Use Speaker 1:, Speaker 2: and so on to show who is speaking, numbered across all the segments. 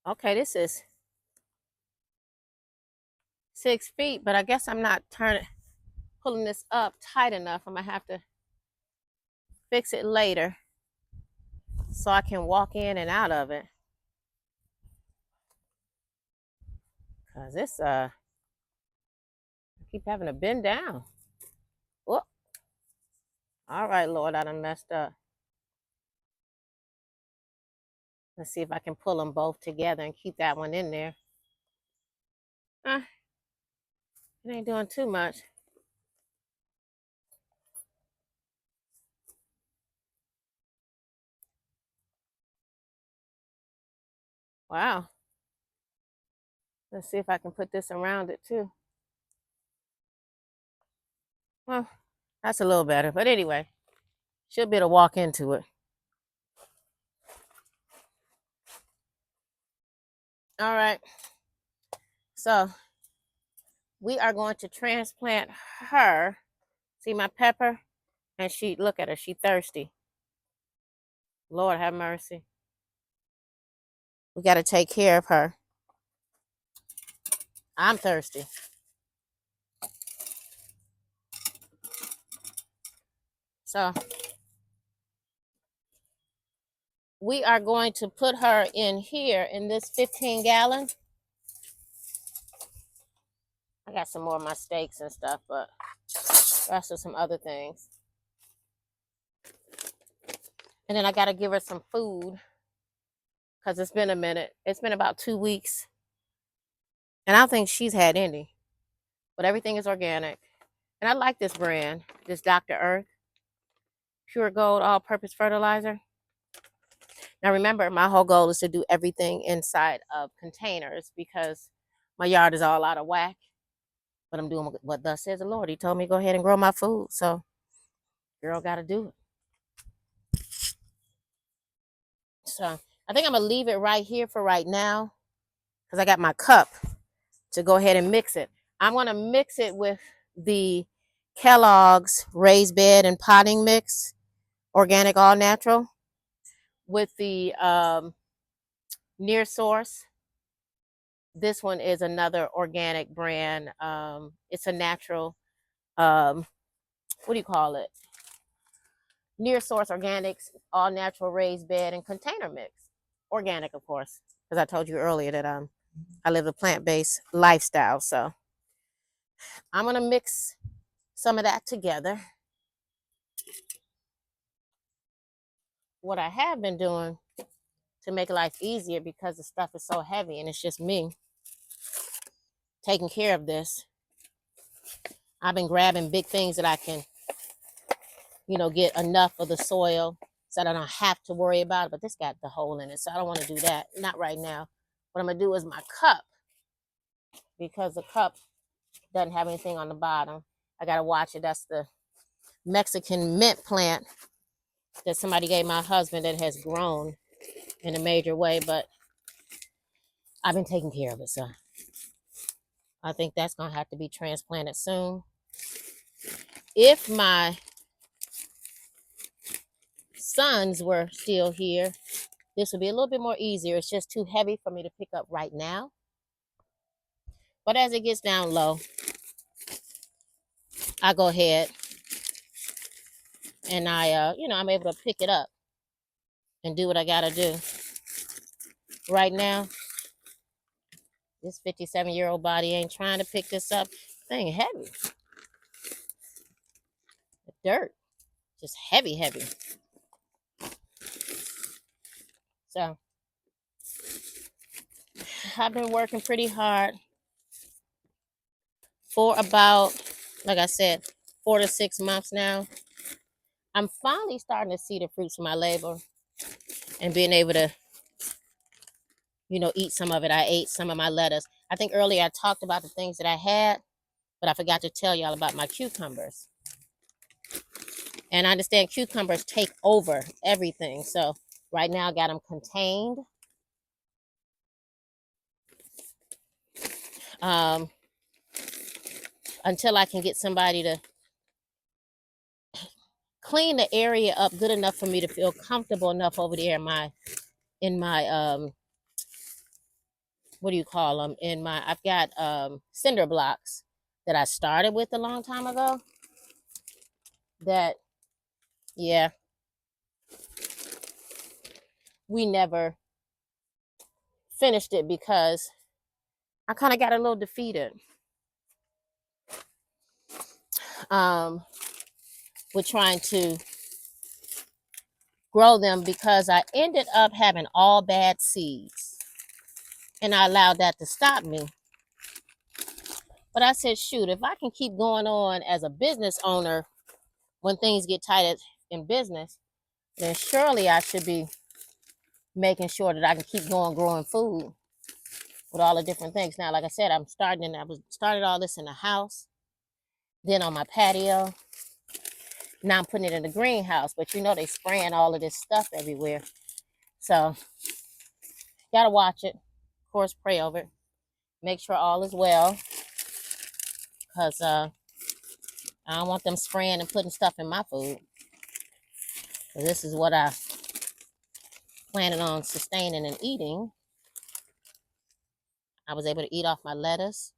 Speaker 1: Okay, this is 6 feet, but I guess I'm not pulling this up tight enough. I'm gonna have to fix it later so I can walk in and out of it. Cause this I keep having to bend down. Oh, all right, Lord, I done messed up. Let's see if I can pull them both together and keep that one in there. It ain't doing too much. Wow. Let's see if I can put this around it too. Well, that's a little better. But anyway, should be able to walk into it. All right. So we are going to transplant her. See my pepper? And look at her, she thirsty. Lord have mercy. We got to take care of her. I'm thirsty. So we are going to put her in here in this 15-gallon. I got some more of my steaks and stuff, but rest of some other things. And then I got to give her some food because it's been a minute. It's been about 2 weeks. And I don't think she's had any, but everything is organic. And I like this brand, this Dr. Earth Pure Gold All-Purpose Fertilizer. Now remember, my whole goal is to do everything inside of containers because my yard is all out of whack. But I'm doing what thus says the Lord. He told me to go ahead and grow my food. So, girl, got to do it. So, I think I'm going to leave it right here for right now because I got my cup to go ahead and mix it. I'm going to mix it with the Kellogg's Raised Bed and Potting Mix, organic, all natural, with the Near Source. This one is another organic brand. It's a natural, what do you call it? Near Source Organics, all natural raised bed and container mix. Organic, of course, because I told you earlier that I live a plant-based lifestyle. So I'm gonna mix some of that together. What I have been doing to make life easier because the stuff is so heavy and it's just me taking care of this. I've been grabbing big things that I can, get enough of the soil so that I don't have to worry about it. But this got the hole in it, so I don't want to do that. Not right now. What I'm gonna do is my cup, because the cup doesn't have anything on the bottom. I gotta watch it. That's the Mexican mint plant that somebody gave my husband that has grown in a major way, but I've been taking care of it, so I think that's gonna have to be transplanted soon. If my sons were still here, this would be a little bit more easier. It's just too heavy for me to pick up right now. But as it gets down low, I go ahead and I'm able to pick it up and do what I gotta do. Right now, this 57-year-old body ain't trying to pick this up. Thing heavy. The dirt. Just heavy, heavy. So I've been working pretty hard for about, like I said, 4 to 6 months now. I'm finally starting to see the fruits of my labor and being able to, eat some of it. I ate some of my lettuce. I think earlier I talked about the things that I had, but I forgot to tell y'all about my cucumbers. And I understand cucumbers take over everything. So right now I got them contained. Until I can get somebody to clean the area up good enough for me to feel comfortable enough over there in my what do you call them? I've got cinder blocks that I started with a long time ago. That, yeah, we never finished it because I kind of got a little defeated with trying to grow them, because I ended up having all bad seeds, and I allowed that to stop me. But I said, shoot, if I can keep going on as a business owner when things get tight in business, then surely I should be making sure that I can keep going growing food with all the different things. Now, like I said, I started all this in the house, then on my patio. Now I'm putting it in the greenhouse, but you know they spraying all of this stuff everywhere. So gotta watch it. Of course, pray over it. Make sure all is well, because I don't want them spraying and putting stuff in my food. So this is what I planning on sustaining and eating. I was able to eat off my lettuce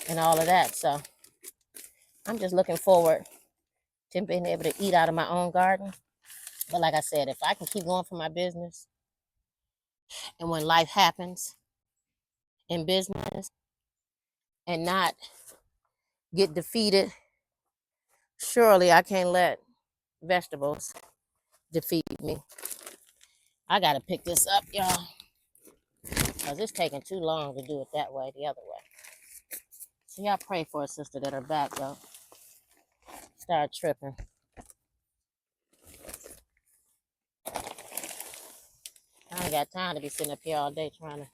Speaker 1: and all of that. So I'm just looking forward to being able to eat out of my own garden. But like I said, if I can keep going for my business, and when life happens in business and not get defeated, surely I can't let vegetables defeat me. I gotta pick this up, y'all, because it's taking too long to do it that way, the other way. So y'all pray for a sister that her back though start tripping. I ain't got time to be sitting up here all day trying to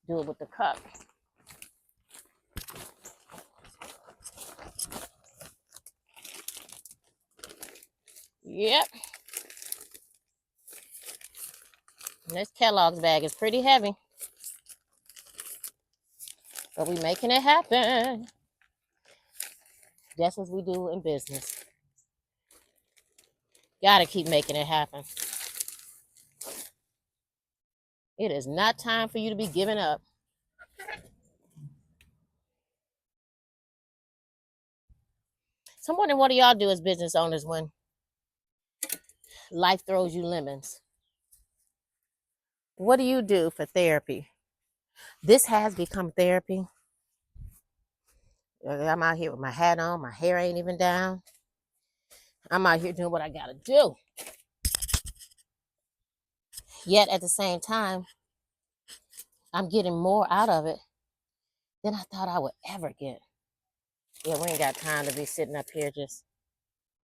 Speaker 1: do it with the cup. Yep. And this Kellogg's bag is pretty heavy, but we making it happen. That's what we do in business. Gotta keep making it happen. It is not time for you to be giving up. So I'm wondering, what do y'all do as business owners when life throws you lemons? What do you do for therapy? This has become therapy. I'm out here with my hat on. My hair ain't even down. I'm out here doing what I gotta do. Yet at the same time, I'm getting more out of it than I thought I would ever get. Yeah, we ain't got time to be sitting up here just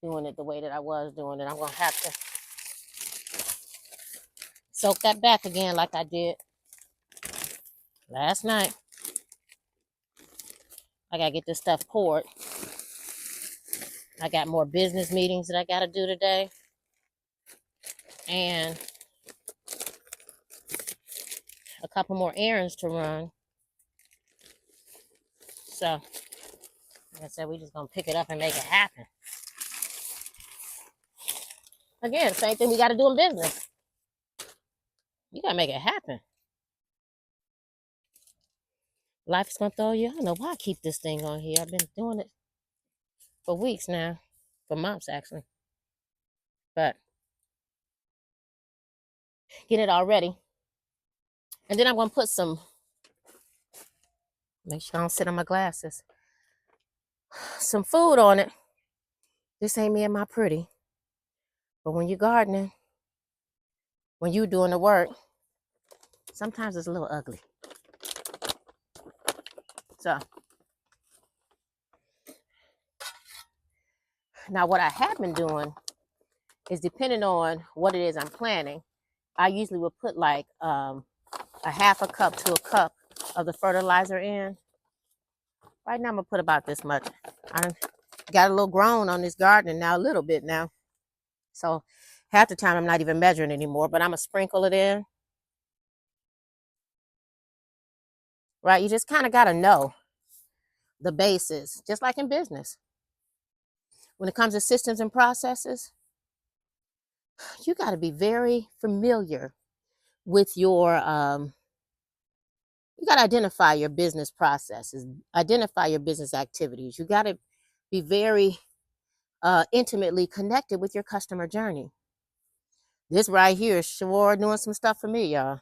Speaker 1: doing it the way that I was doing it. I'm gonna have to soak that back again like I did last night. I gotta get this stuff poured. I got more business meetings that I gotta do today, and a couple more errands to run. So, like I said, we just gonna pick it up and make it happen. Again, same thing we gotta do in business. You gotta make it happen. Life is gonna throw you. I don't know why I keep this thing on here. I've been doing it for weeks now, for months actually. But get it all ready. And then I'm gonna put make sure I don't sit on my glasses, some food on it. This ain't me and my pretty. But when you're gardening, when you're doing the work, sometimes it's a little ugly. So now what I have been doing is, depending on what it is I'm planting, I usually would put like a half a cup to a cup of the fertilizer in. Right now I'm gonna put about this much. I got a little grown on this gardening now, a little bit now. So half the time I'm not even measuring anymore, but I'm gonna sprinkle it in. Right? You just kind of gotta know the basis, just like in business. When it comes to systems and processes, you got to be very familiar with your you got to identify your business processes, identify your business activities. You got to be very intimately connected with your customer journey. This right here is sure doing some stuff for me, y'all.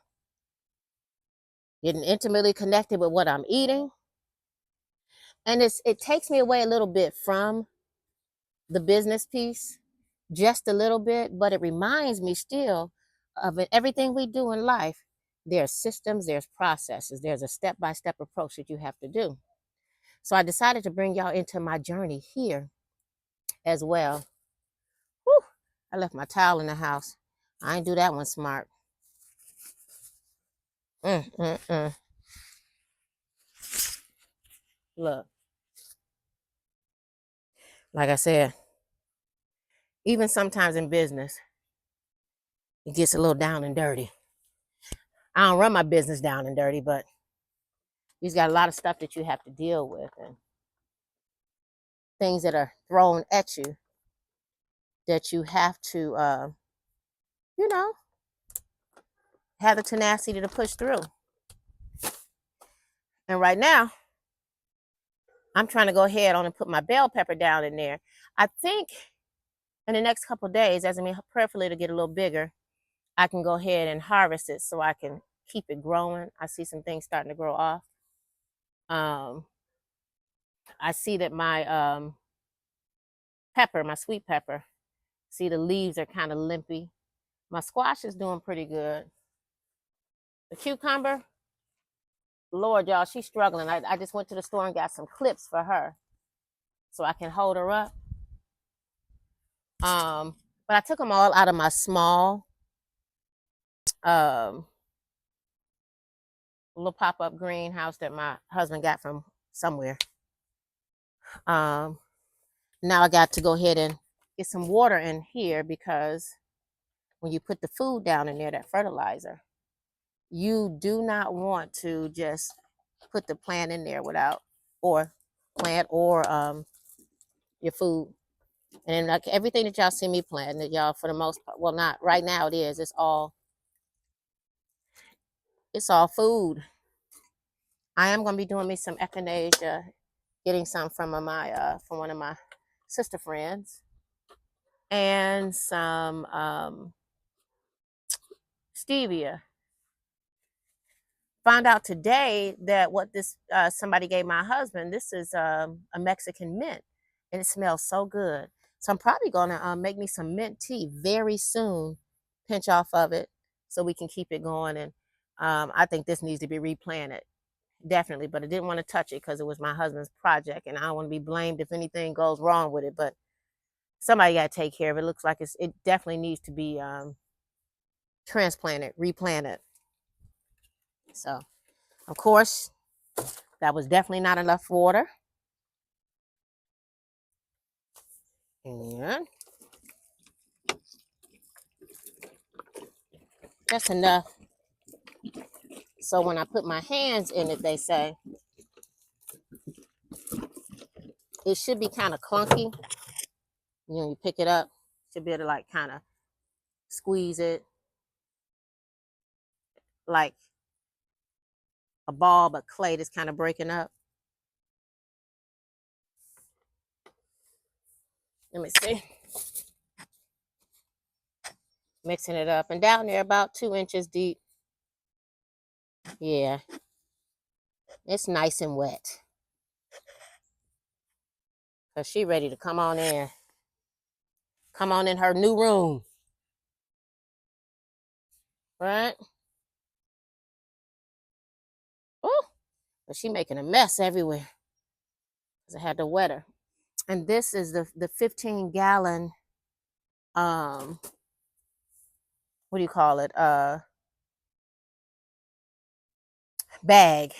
Speaker 1: Getting intimately connected with what I'm eating. And it takes me away a little bit from the business piece, just a little bit, but it reminds me still of everything we do in life. There's systems, there's processes, there's a step-by-step approach that you have to do. So I decided to bring y'all into my journey here as well. Whew, I left my towel in the house. I ain't do that one smart. Look, like I said, even sometimes in business, it gets a little down and dirty. I don't run my business down and dirty, but you've got a lot of stuff that you have to deal with and things that are thrown at you that you have to, you know, have the tenacity to push through. And right now, I'm trying to go ahead on and put my bell pepper down in there. I think in the next couple of days, as I prayerfully to get a little bigger, I can go ahead and harvest it so I can keep it growing. I see some things starting to grow off. I see that my pepper, my sweet pepper, see the leaves are kind of limpy. My squash is doing pretty good. The cucumber, Lord, y'all, she's struggling. I just went to the store and got some clips for her so I can hold her up. But I took them all out of my small little pop-up greenhouse that my husband got from somewhere. Now I got to go ahead and get some water in here because when you put the food down in there, that fertilizer, you do not want to just put the plant in there without, or plant or your food. And then like everything that y'all see me planting, that y'all for the most part, well, not right now, it is. It's all food. I am gonna be doing me some echinacea, getting some from from one of my sister friends, and some stevia. Found out today that what this somebody gave my husband. This is a Mexican mint, and it smells so good. So I'm probably gonna make me some mint tea very soon. Pinch off of it so we can keep it going. And I think this needs to be replanted, definitely. But I didn't want to touch it because it was my husband's project, and I don't want to be blamed if anything goes wrong with it. But somebody got to take care of it. It looks like it definitely needs to be transplanted, replanted. So, of course, that was definitely not enough water. And just enough. So when I put my hands in it, they say, it should be kind of clunky. You know, you pick it up, should be able to like kind of squeeze it like a ball, but clay that's kind of breaking up. Let me see. Mixing it up. And down there about 2 inches deep. Yeah. It's nice and wet. Because she ready to come on in. Come on in her new room. Right? Oh, but she making a mess everywhere. Because I had to wet her. And this is the 15-gallon, what do you call it? Bag.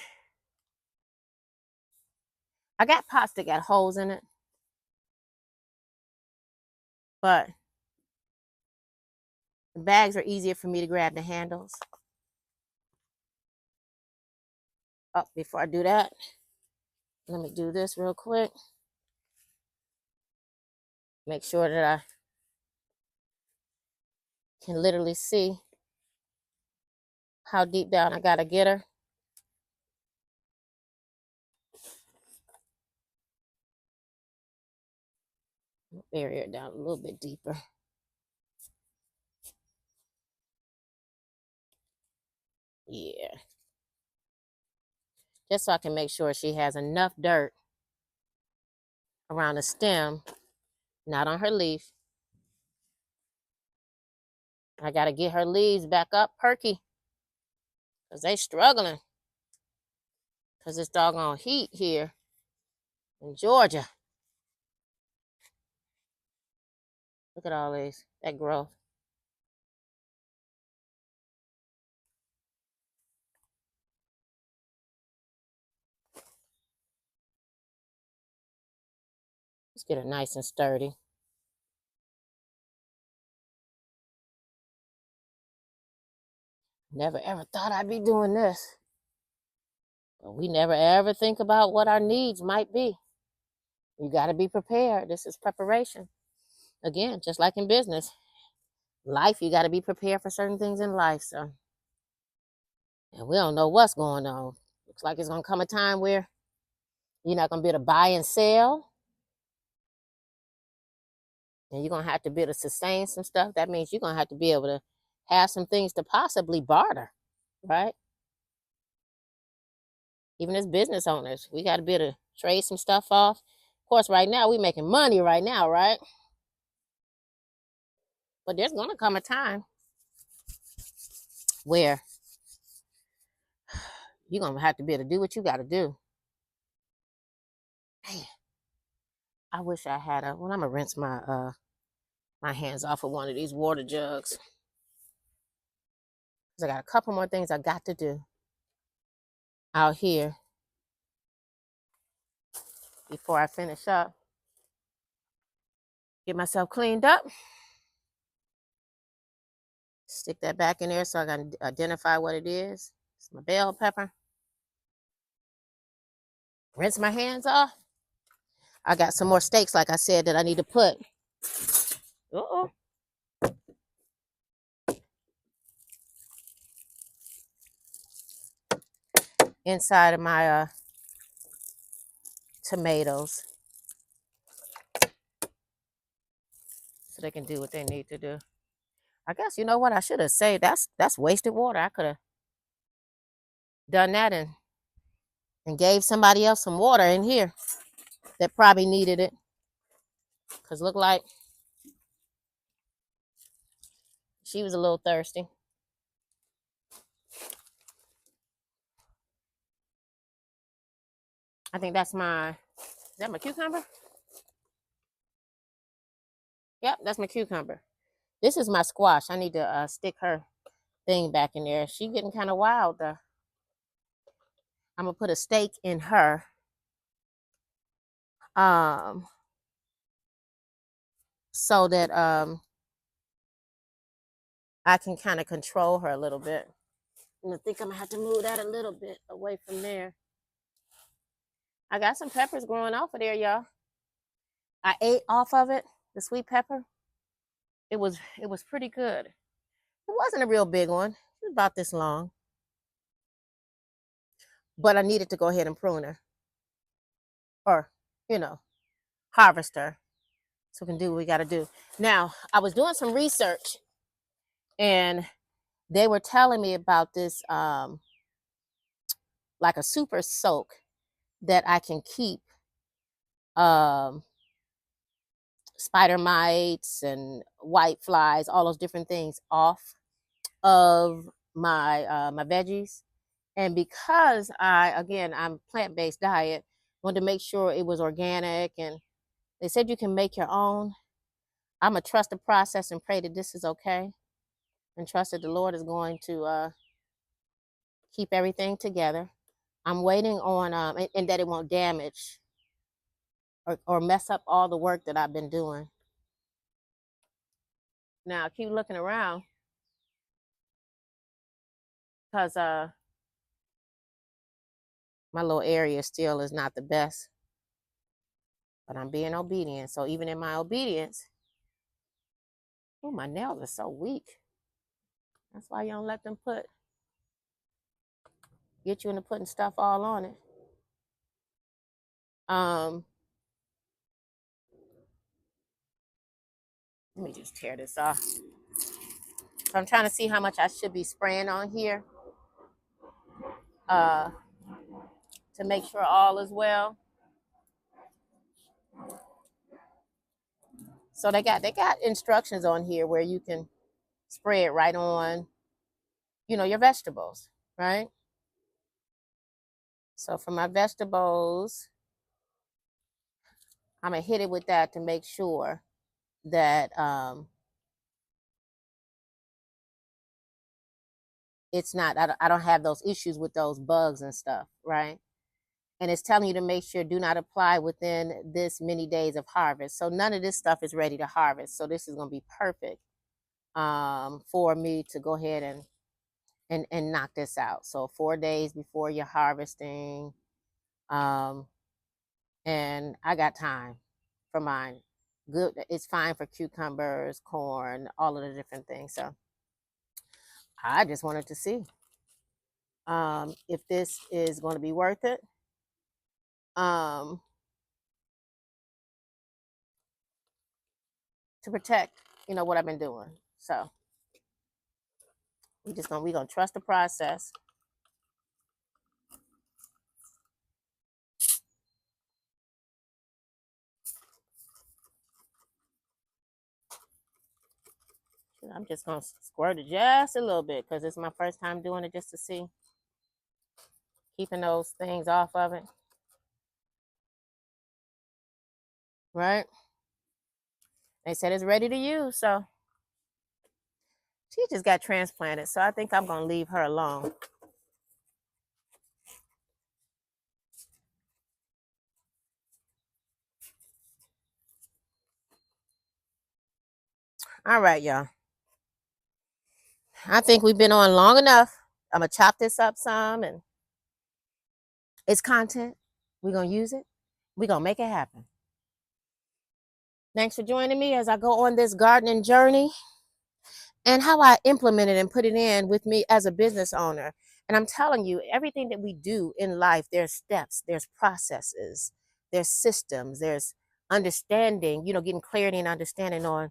Speaker 1: I got pots that got holes in it. But the bags are easier for me to grab the handles. Oh, before I do that, let me do this real quick. Make sure that I can literally see how deep down I gotta get her. Bury her down a little bit deeper. Yeah. Just so I can make sure she has enough dirt around the stem, not on her leaf. I gotta get her leaves back up perky, because they struggling. Because it's doggone heat here in Georgia. Look at all these, that growth. Let's get it nice and sturdy. Never ever thought I'd be doing this. But we never ever think about what our needs might be. You got to be prepared. This is preparation. Again, just like in business, life, you got to be prepared for certain things in life. So, and we don't know what's going on. Looks like it's going to come a time where you're not going to be able to buy and sell. And you're going to have to be able to sustain some stuff. That means you're going to have to be able to have some things to possibly barter, right? Even as business owners, we got to be able to trade some stuff off. Of course, right now, we're making money right now, right? But there's going to come a time where you're going to have to be able to do what you got to do. Man, I wish I had a, well, I'm going to rinse my hands off of one of these water jugs. Because I got a couple more things I got to do out here before I finish up. Get myself cleaned up. Stick that back in there so I can identify what it is. It's my bell pepper. Rinse my hands off. I got some more steaks, like I said, that I need to put. Uh-oh. Inside of my tomatoes. So they can do what they need to do. I guess, you know what, I should have saved. That's wasted water. I could have done that and gave somebody else some water in here that probably needed it. Because looked like she was a little thirsty. I think is that my cucumber? Yep, that's my cucumber. This is my squash. I need to stick her thing back in there. She getting kind of wild though. I'm gonna put a steak in her. So that I can kind of control her a little bit. And I think I'm gonna have to move that a little bit away from there. I got some peppers growing off of there, y'all. I ate off of it, the sweet pepper. It was pretty good. It wasn't a real big one. It was about this long. But I needed to go ahead and prune her. Or, harvest her. So we can do what we gotta do. Now, I was doing some research and they were telling me about this like a super soak that I can keep spider mites and white flies, all those different things off of my veggies. And because I'm plant-based diet, wanted to make sure it was organic, and they said you can make your own. I'm gonna trust the process and pray that this is okay, and trust that the Lord is going to keep everything together. I'm waiting on and that it won't damage or mess up all the work that I've been doing. Now keep looking around because my little area still is not the best, but I'm being obedient. So even in my obedience, oh, my nails are so weak. That's why you don't let them put get you into putting stuff all on it. Let me just tear this off. So I'm trying to see how much I should be spraying on here to make sure all is well. So they got instructions on here where you can spray it right on, your vegetables, right? So for my vegetables, I'm gonna hit it with that to make sure that it's not, I don't have those issues with those bugs and stuff, right? And it's telling you to make sure do not apply within this many days of harvest. So none of this stuff is ready to harvest. So this is going to be perfect for me to go ahead and knock this out. So 4 days before you're harvesting, and I got time for mine. Good, it's fine for cucumbers, corn, all of the different things. So I just wanted to see if this is going to be worth it. To protect, what I've been doing. So we're gonna trust the process. I'm just gonna squirt it just a little bit because it's my first time doing it, just to see, keeping those things off of it. Right? They said it's ready to use, so she just got transplanted. So I think I'm gonna leave her alone. All right, y'all. I think we've been on long enough. I'm gonna chop this up some, and it's content. We're gonna use it. We're gonna make it happen. Thanks for joining me as I go on this gardening journey and how I implement it and put it in with me as a business owner. And I'm telling you, everything that we do in life, there's steps, there's processes, there's systems, there's understanding, getting clarity and understanding on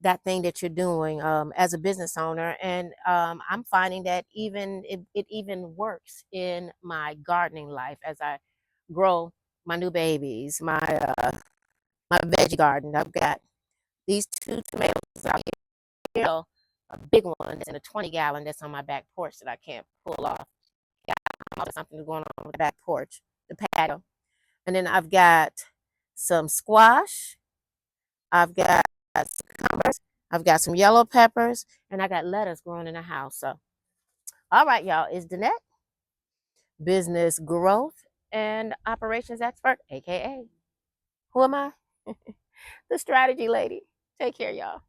Speaker 1: that thing that you're doing as a business owner. And I'm finding that it even works in my gardening life as I grow my new babies, my veggie garden. I've got these 2 tomatoes out here, a big one that's in a 20-gallon that's on my back porch that I can't pull off. Got something going on with the back porch, the patio. And then I've got some squash. I've got some cucumbers. I've got some yellow peppers, and I got lettuce growing in the house. So, all right, y'all, it's Danette, business growth and operations expert, aka who am I? The strategy lady. Take care, y'all.